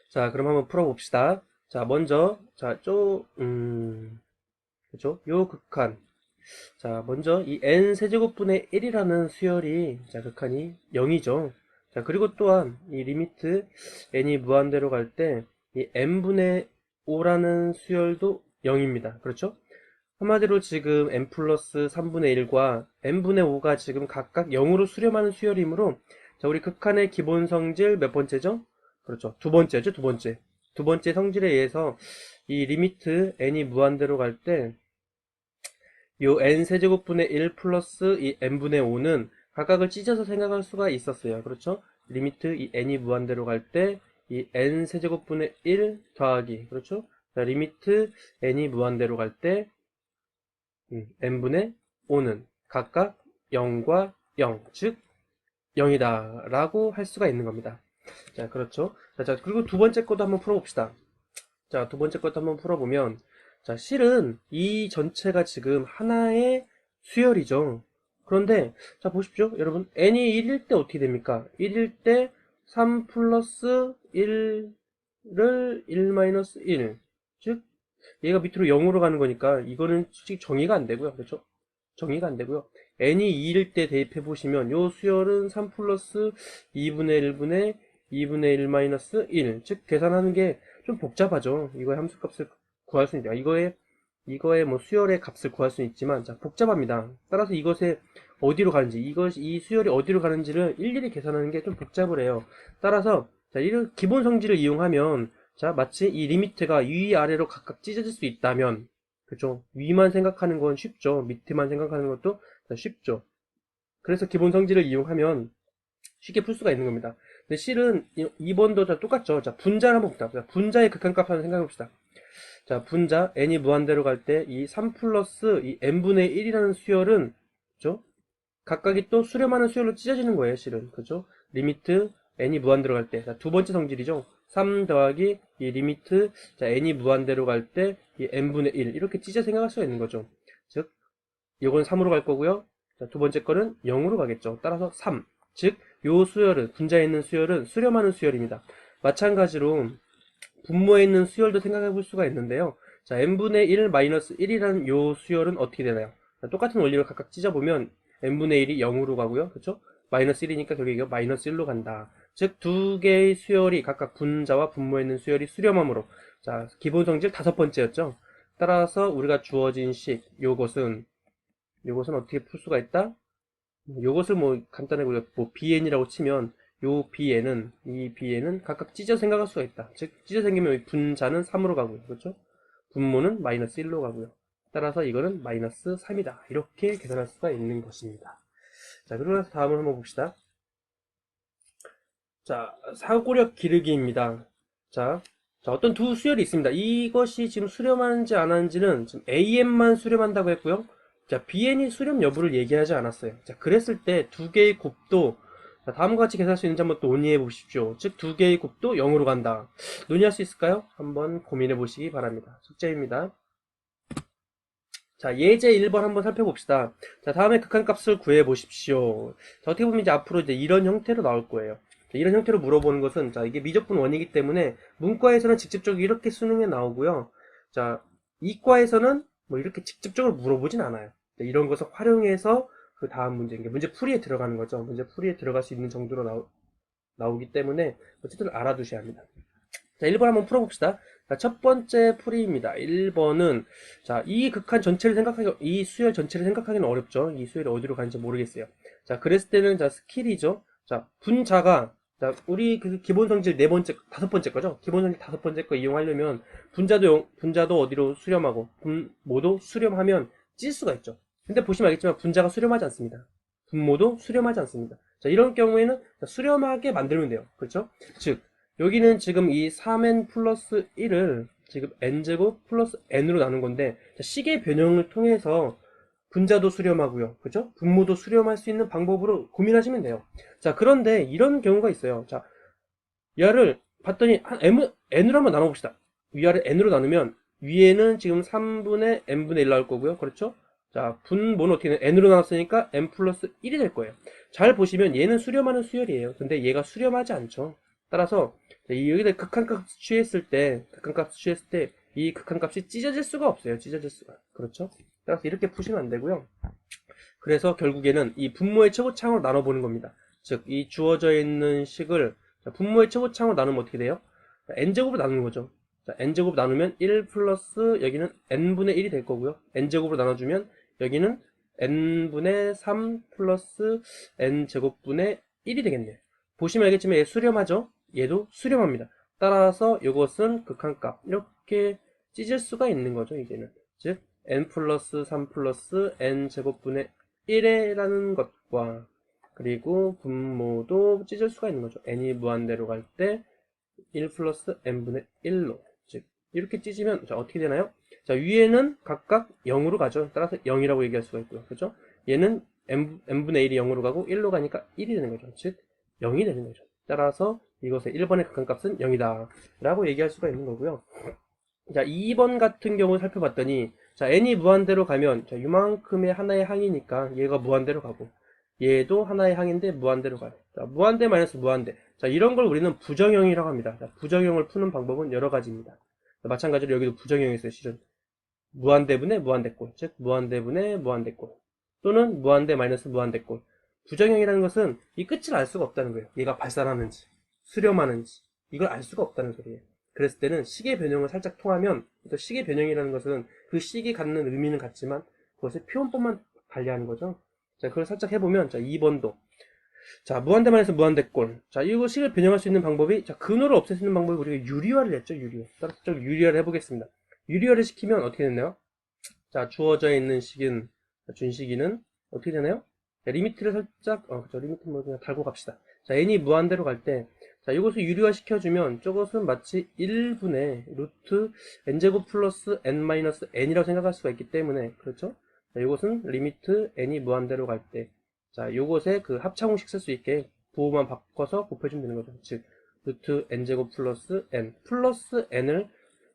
자, 그럼 한번 풀어봅시다. 자, 먼저, 그죠? 요 극한. 자, 먼저 이 n 세제곱분의 1이라는 수열이, 자, 극한이 0이죠. 자, 그리고 또한 이 리미트 n이 무한대로 갈 때 이 n분의 5라는 수열도 0입니다. 그렇죠? 한마디로 지금 n 플러스 3분의 1과 n분의 5가 지금 각각 0으로 수렴하는 수열이므로, 자, 우리 극한의 기본 성질 몇 번째죠? 그렇죠. 두 번째죠, 두 번째. 두 번째 성질에 의해서 이 리미트 n이 무한대로 갈 때 요 n 세제곱분의 1 플러스 이 n분의 5는 각각을 찢어서 생각할 수가 있었어요. 그렇죠? 리미트 이 n이 무한대로 갈 때 이 n 세제곱분의 1 더하기, 그렇죠? 자, 리미트 n이 무한대로 갈 때 n분의 5는 각각 0과 0, 즉 0이다 라고 할 수가 있는 겁니다. 자, 그렇죠. 자, 그리고 두 번째 것도 한번 풀어봅시다. 자, 두 번째 것도 한번 풀어보면, 자, 실은 이 전체가 지금 하나의 수열이죠. 그런데, 자, 보십시오. 여러분, n이 1일 때 어떻게 됩니까? 1일 때 3 플러스 1을 1 마이너스 1. 즉, 얘가 밑으로 0으로 가는 거니까, 이거는 솔직히 정의가 안 되고요. 그렇죠? 정의가 안 되고요. n이 2일 때 대입해 보시면, 요 수열은 3 플러스 2분의 1분의 2분의 1 마이너스 1. 즉, 계산하는 게 좀 복잡하죠. 이거의 함수값을 구할 수 있다. 이거의 뭐 수열의 값을 구할 수 있지만, 자, 복잡합니다. 따라서 이것에 어디로 가는지, 이 수열이 어디로 가는지를 일일이 계산하는 게 좀 복잡을 해요. 따라서, 자, 이런 기본 성질을 이용하면, 자, 마치 이 리미트가 위아래로 각각 찢어질 수 있다면, 그죠? 위만 생각하는 건 쉽죠. 밑에만 생각하는 것도 쉽죠. 그래서 기본 성질을 이용하면 쉽게 풀 수가 있는 겁니다. 근데 실은 2번도 다 똑같죠. 자, 분자를 한번 봅시다. 자, 분자의 극한값 한번 생각해 봅시다. 자, 분자 n이 무한대로 갈 때 이 3 플러스 이 n분의 1이라는 수열은, 그죠? 각각이 또 수렴하는 수열로 찢어지는 거예요, 실은. 그죠? 리미트 n이 무한대로 갈 때. 자, 두 번째 성질이죠. 3 더하기 이 리미트, 자, n이 무한대로 갈 때 이 n분의 1. 이렇게 찢어 생각할 수가 있는 거죠. 즉, 이건 3으로 갈 거고요. 자, 두 번째 거는 0으로 가겠죠. 따라서 3. 즉, 요 수열은, 분자에 있는 수열은 수렴하는 수열입니다. 마찬가지로 분모에 있는 수열도 생각해 볼 수가 있는데요. 자, n분의 1 마이너스 1이라는 요 수열은 어떻게 되나요? 자, 똑같은 원리를 각각 찢어보면 n분의 1이 0으로 가고요. 그렇죠? 마이너스 1이니까 결국 이거 마이너스 1로 간다. 즉, 두 개의 수열이 각각 분자와 분모에 있는 수열이 수렴하므로, 자, 기본 성질 다섯 번째였죠. 따라서 우리가 주어진 식, 요것은 어떻게 풀 수가 있다? 요것을 뭐 간단하게 우리가 뭐 bn이라고 치면, 이 bn은 각각 찢어 생각할 수가 있다. 즉, 찢어 생기면 이 분자는 3으로 가고요. 그렇죠? 분모는 마이너스 1로 가고요. 따라서 이거는 마이너스 3이다. 이렇게 계산할 수가 있는 것입니다. 자, 그러고 나서 다음을 한번 봅시다. 자, 사고력 기르기입니다. 자, 어떤 두 수열이 있습니다. 이것이 지금 수렴하는지 안 하는지는 지금 AM만 수렴한다고 했고요. 자, BN이 수렴 여부를 얘기하지 않았어요. 자, 그랬을 때 두 개의 곱도, 자, 다음과 같이 계산할 수 있는지 한번 또 논의해 보십시오. 즉, 두 개의 곱도 0으로 간다. 논의할 수 있을까요? 한번 고민해 보시기 바랍니다. 숙제입니다. 자, 예제 1번 한번 살펴봅시다. 자, 다음에 극한값을 구해 보십시오. 자, 어떻게 보면 이제 앞으로 이제 이런 형태로 나올 거예요. 자, 이런 형태로 물어보는 것은, 자, 이게 미적분 원이기 때문에 문과에서는 직접적으로 이렇게 수능에 나오고요. 자, 이과에서는 뭐 이렇게 직접적으로 물어보진 않아요. 자, 이런 것을 활용해서 그 다음 문제, 이게 문제 풀이에 들어가는 거죠. 문제 풀이에 들어갈 수 있는 정도로 나오기 때문에 어쨌든 알아두셔야 합니다. 자, 1번 한번 풀어봅시다. 자, 첫 번째 풀이입니다. 1번은, 자, 이 수열 전체를 생각하기는 어렵죠. 이 수열이 어디로 가는지 모르겠어요. 자, 그랬을 때는, 자, 스킬이죠. 자, 분자가, 자, 우리 그 기본 성질 다섯 번째 거죠. 기본 성질 다섯 번째 거 이용하려면, 분자도 어디로 수렴하고, 분모도 수렴하면 찔 수가 있죠. 근데 보시면 알겠지만, 분자가 수렴하지 않습니다. 분모도 수렴하지 않습니다. 자, 이런 경우에는 수렴하게 만들면 돼요. 그렇죠? 즉, 여기는 지금 이 3n 플러스 1을 지금 n제곱 플러스 n으로 나눈 건데, 자, 식의 변형을 통해서 분자도 수렴하고요. 그죠? 분모도 수렴할 수 있는 방법으로 고민하시면 돼요. 자, 그런데 이런 경우가 있어요. 자, 위아를 봤더니 n으로 한번 나눠봅시다. 위아를 n으로 나누면 위에는 지금 3분의 n분의 1 나올 거고요. 그렇죠? 자, 분모는 어떻게 되는 n으로 나눴으니까 n 플러스 1이 될 거예요. 잘 보시면 얘는 수렴하는 수열이에요. 근데 얘가 수렴하지 않죠. 따라서 여기다 극한값 취했을 때 이 극한값이 찢어질 수가 없어요. 찢어질 수가. 그렇죠? 따라서 이렇게 푸시면 안 되고요. 그래서 결국에는 이 분모의 최고차항으로 나눠보는 겁니다. 즉, 이 주어져 있는 식을 분모의 최고차항으로 나누면 어떻게 돼요? n제곱으로 나누는 거죠. 자, n제곱 나누면 1 플러스 여기는 n분의 1이 될 거고요. n제곱으로 나눠주면 여기는 n분의 3 플러스 n제곱분의 1이 되겠네요. 보시면 알겠지만 얘 수렴하죠? 얘도 수렴합니다. 따라서 이것은 극한값. 이렇게 찢을 수가 있는 거죠, 이제는. 즉, n 플러스 3 플러스 n제곱분의 1이라는 것과 그리고 분모도 찢을 수가 있는 거죠. n이 무한대로 갈 때 1 플러스 n분의 1로. 즉, 이렇게 찢으면, 자, 어떻게 되나요? 자, 위에는 각각 0으로 가죠. 따라서 0이라고 얘기할 수가 있고요. 그죠? 얘는 n분의 1이 0으로 가고 1로 가니까 1이 되는 거죠. 즉, 0이 되는 거죠. 따라서 이것의 1번의 극한값은 0이다. 라고 얘기할 수가 있는 거고요. 자, 2번 같은 경우 살펴봤더니, 자, n이 무한대로 가면, 자, 이만큼의 하나의 항이니까 얘가 무한대로 가고, 얘도 하나의 항인데 무한대로 가요. 자, 무한대 마이너스 무한대. 자, 이런 걸 우리는 부정형이라고 합니다. 자, 부정형을 푸는 방법은 여러 가지입니다. 자, 마찬가지로 여기도 부정형이 있어요, 실은. 무한대분의 무한대꼴. 즉, 무한대분의 무한대꼴. 또는 무한대 마이너스 무한대꼴. 부정형이라는 것은 이 끝을 알 수가 없다는 거예요. 얘가 발산하는지, 수렴하는지, 이걸 알 수가 없다는 소리예요. 그랬을 때는 식의 변형을 살짝 통하면, 또 식의 변형이라는 것은 그 식이 갖는 의미는 같지만, 그것의 표현법만 달리하는 거죠. 자, 그걸 살짝 해보면, 자, 2번도. 자, 무한대만해서 무한대꼴. 자, 이거 식을 변형할 수 있는 방법이, 자, 근호를 없앨 수 있는 방법이 우리가 유리화를 했죠, 유리화. 따라서 좀 유리화를 해보겠습니다. 유리화를 시키면 어떻게 되나요? 자, 주어져 있는 식인, 준식이는 어떻게 되나요? 자, 리미트를 살짝, 그쵸, 리미트 뭐 그냥 달고 갑시다. 자, n이 무한대로 갈 때, 자, 이것을 유리화 시켜주면, 저것은 마치 1분의 루트 n제곱 플러스 n 마이너스 n이라고 생각할 수가 있기 때문에, 그렇죠? 자, 이것은 리미트 n이 무한대로 갈 때, 자, 요것에 그 합차공식 쓸 수 있게 부호만 바꿔서 곱해주면 되는 거죠. 즉, 루트 n제곱 플러스 n, 플러스 n을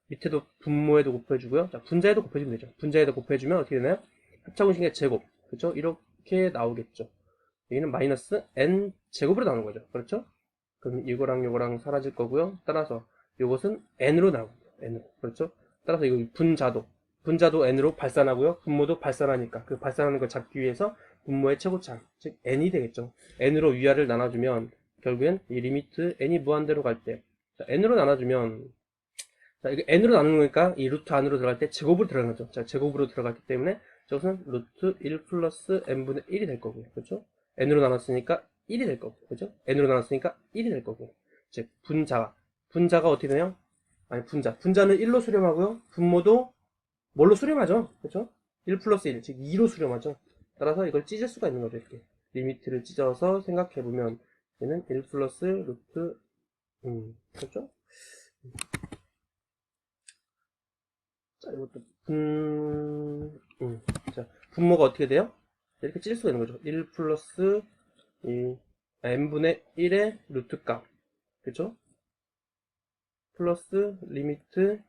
밑에도 분모에도 곱해주고요. 자, 분자에도 곱해주면 되죠. 분자에도 곱해주면 어떻게 되나요? 합차공식의 제곱. 그렇죠? 이렇게 나오겠죠. 여기는 마이너스 n 제곱으로 나오는 거죠. 그렇죠? 그럼 이거랑 이거랑 사라질 거고요. 따라서 이것은 n으로 나옵니다. n으로. 그렇죠? 따라서 이거 분자도 n으로 발산하고요. 분모도 발산하니까 그 발산하는 걸 잡기 위해서 분모의 최고차항, 즉 n이 되겠죠. n으로 위아래를 나눠주면 결국엔 이 리미트 n이 무한대로 갈 때 n으로 나눠주면, 자, 이거 n으로 나누는 거니까 이 루트 안으로 들어갈 때 제곱으로 들어가는 거죠. 자, 제곱으로 들어갔기 때문에 저것은 루트 1 플러스 n분의 1이 될 거고요. 그렇죠? n으로 나눴으니까 1이 될 거고. 그렇죠? n으로 나눴으니까 1이 될 거고. 즉, 분자가 어떻게 되나요? 아니, 분자는 1로 수렴하고요. 분모도 뭘로 수렴하죠? 그렇죠? 1 플러스 1, 즉 2로 수렴하죠. 따라서 이걸 찢을 수가 있는 거죠. 이렇게 리미트를 찢어서 생각해보면 얘는 1 플러스 루트 그렇죠? 자, 이것도 자, 분모가 어떻게 돼요? 이렇게 찢을 수가 있는 거죠. 1 플러스 n분의 1의 루트 값, 그렇죠? 플러스 리미트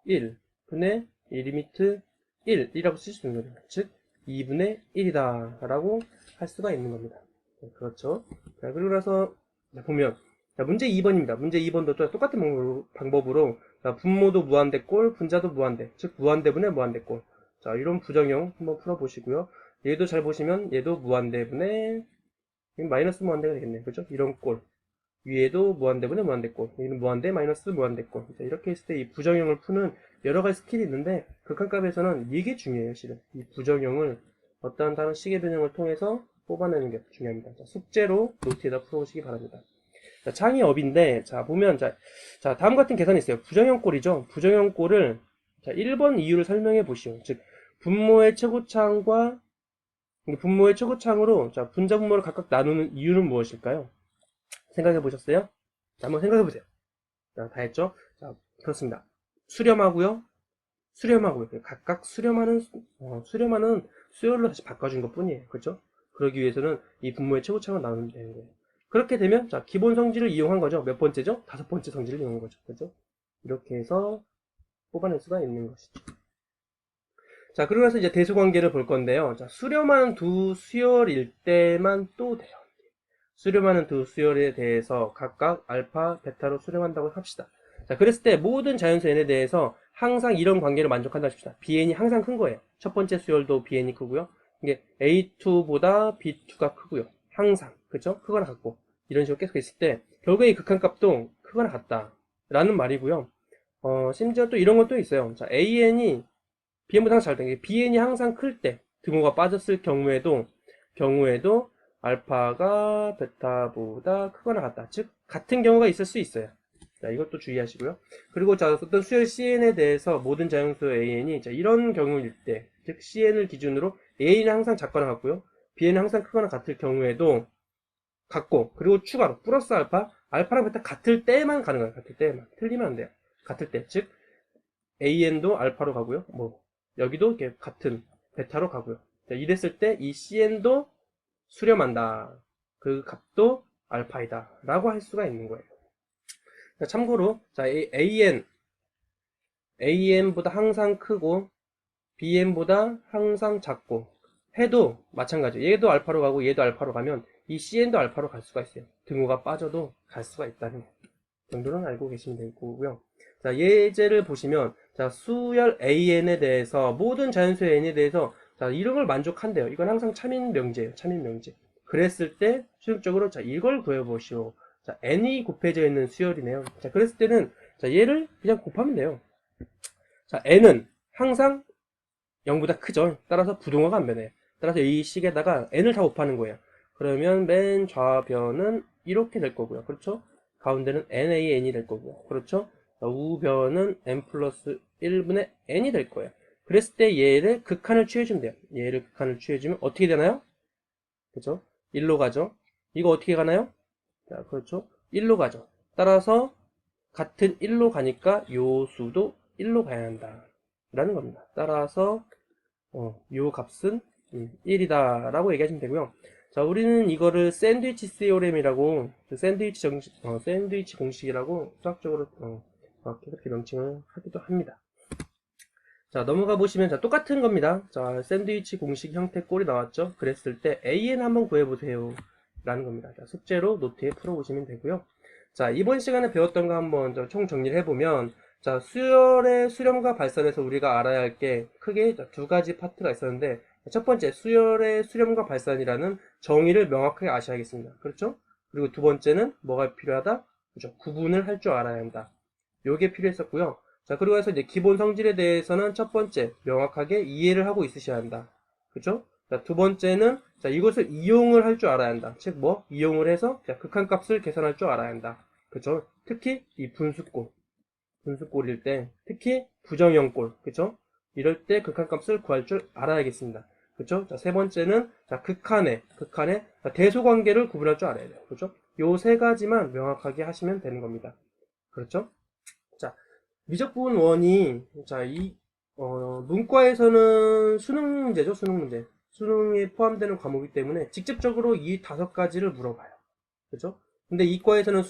1 분의 이 리미트 1이라고 쓸 수 있는 거죠. 즉 2분의 1이다 라고 할 수가 있는 겁니다. 네, 그렇죠. 자, 그리고 나서 보면, 자, 문제 2번입니다. 문제 2번도 똑같은 방법으로 자, 분모도 무한대꼴, 분자도 무한대, 즉 무한대분의 무한대꼴. 자, 이런 부정형 한번 풀어보시고요. 얘도 잘 보시면 얘도 무한대분의 마이너스 무한대가 되겠네요. 그죠? 이런 꼴. 위에도 무한대분의 무한대꼴, 여기는 무한대 마이너스 무한대꼴. 자, 이렇게 했을 때 이 부정형을 푸는 여러 가지 스킬이 있는데 극한값에서는 이게 중요해요. 실은 이 부정형을 어떠한 다른 식의 변형을 통해서 뽑아내는 게 중요합니다. 자, 숙제로 노트에다 풀어보시기 바랍니다. 자, 창의 업인데, 자, 보면, 자, 다음 같은 계산이 있어요. 부정형 꼴이죠. 부정형 꼴을, 자, 1번 이유를 설명해 보시오. 즉, 분모의 최고차항과, 분모의 최고차항으로, 자, 분자 분모를 각각 나누는 이유는 무엇일까요? 생각해 보셨어요? 자, 한번 생각해 보세요. 자, 다 했죠? 자, 그렇습니다. 수렴하고요. 각각 수렴하는 수열로 다시 바꿔준 것 뿐이에요. 그렇죠? 그러기 위해서는 이 분모의 최고차항을 나누면 되는 거예요. 그렇게 되면, 자, 기본 성질을 이용한 거죠. 몇 번째죠? 5번째 성질을 이용한 거죠. 그렇죠? 이렇게 해서 뽑아낼 수가 있는 것이죠. 자, 그러고 나서 이제 대수관계를 볼 건데요. 자, 수렴하는 두 수열일 때만 또 돼요. 수렴하는 두 수열에 대해서 각각 알파, 베타로 수렴한다고 합시다. 자, 그랬을 때 모든 자연수 n에 대해서 항상 이런 관계를 만족한다 합시다. bn이 항상 큰 거예요. 첫 번째 수열도 bn이 크고요. 이게 a2보다 b2가 크고요. 항상. 그죠? 크거나 같고. 이런 식으로 계속 있을 때 결국에 이 극한값도 크거나 같다. 라는 말이고요. 심지어 또 이런 것도 있어요. 자, an이 bn보다 항상 잘 되는 게 bn이 항상 클 때 등호가 빠졌을 경우에도 알파가 베타보다 크거나 같다. 즉 같은 경우가 있을 수 있어요. 자, 이것도 주의하시고요. 그리고 자, 어떤 수열 cn에 대해서 모든 자연수 an이 자, 이런 경우일 때, 즉 cn을 기준으로 a는 항상 작거나 같고요. b는 항상 크거나 같을 경우에도 같고, 그리고 추가로 플러스 알파랑 베타 같을 때만 가능해요. 같을 때만. 틀리면 안 돼요. 같을 때, 즉 an도 알파로 가고요. 뭐 여기도 이렇게 같은 베타로 가고요. 자, 이랬을 때 이 cn도 수렴한다. 그 값도 알파이다. 라고 할 수가 있는 거예요. 자, 참고로, 자, an보다 항상 크고, bn보다 항상 작고, 해도 마찬가지예요. 얘도 알파로 가고, 얘도 알파로 가면, 이 cn도 알파로 갈 수가 있어요. 등호가 빠져도 갈 수가 있다는 정도는 알고 계시면 될 거고요. 자, 예제를 보시면, 자, 수열 an에 대해서, 모든 자연수의 n에 대해서, 자, 이런 걸 만족한대요. 이건 항상 참인 명제예요. 참인 명제. 그랬을 때, 수용적으로, 자, 이걸 구해보시오. 자, n이 곱해져 있는 수열이네요. 자, 그랬을 때는, 자, 얘를 그냥 곱하면 돼요. 자, n은 항상 0보다 크죠. 따라서 부동화가 안 변해요. 따라서 이 식에다가 n을 다 곱하는 거예요. 그러면 맨 좌변은 이렇게 될 거고요. 그렇죠? 가운데는 nan이 될 거고요. 그렇죠? 우변은 n 플러스 1분의 n이 될 거예요. 그랬을 때 얘를 극한을 취해주면 돼요. 얘를 극한을 취해주면 어떻게 되나요? 그죠? 1로 가죠. 이거 어떻게 가나요? 자, 그렇죠? 1로 가죠. 따라서 같은 1로 가니까 요 수도 1로 가야 한다. 라는 겁니다. 따라서 요 값은 1이다 라고 얘기하시면 되고요. 자, 우리는 이거를 샌드위치 세오렘이라고 샌드위치 공식이라고 수학적으로 그렇게 명칭을 하기도 합니다. 자, 넘어가 보시면 자, 똑같은 겁니다. 자, 샌드위치 공식 형태 꼴이 나왔죠. 그랬을 때 AN 한번 구해보세요 라는 겁니다. 자, 숙제로 노트에 풀어보시면 되고요. 자, 이번 시간에 배웠던 거 한번 총 정리를 해보면, 자, 수열의 수렴과 발산에서 우리가 알아야 할 게 크게 두 가지 파트가 있었는데, 첫 번째, 수열의 수렴과 발산이라는 정의를 명확하게 아셔야겠습니다. 그렇죠? 그리고 두 번째는 뭐가 필요하다? 그렇죠? 구분을 할 줄 알아야 한다. 요게 필요했었고요. 자, 그리고 해서 이제 기본 성질에 대해서는 첫 번째, 명확하게 이해를 하고 있으셔야 한다. 그렇죠? 자, 두 번째는 자, 이것을 이용을 할 줄 알아야 한다. 즉 뭐? 이용을 해서 자, 극한값을 계산할 줄 알아야 한다. 그렇죠? 특히 이 분수꼴일 때, 특히 부정형꼴, 그렇죠? 이럴 때 극한값을 구할 줄 알아야겠습니다. 그렇죠? 자, 세 번째는 자, 극한의 자, 대소관계를 구분할 줄 알아야 돼요. 그렇죠? 요 세 가지만 명확하게 하시면 되는 겁니다. 그렇죠? 자, 미적분 원이 자, 문과에서는 수능 문제죠, 수능 문제. 수능에 포함되는 과목이기 때문에 직접적으로 이 5가지를 물어봐요. 그죠? 근데 이과에서는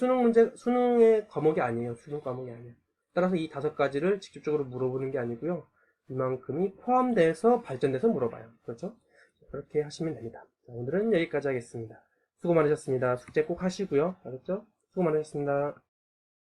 수능의 과목이 아니에요. 수능 과목이 아니에요. 따라서 이 5가지를 직접적으로 물어보는 게 아니고요. 이만큼이 포함돼서 발전돼서 물어봐요. 그렇죠? 그렇게 하시면 됩니다. 자, 오늘은 여기까지 하겠습니다. 수고 많으셨습니다. 숙제 꼭 하시고요. 알았죠? 수고 많으셨습니다.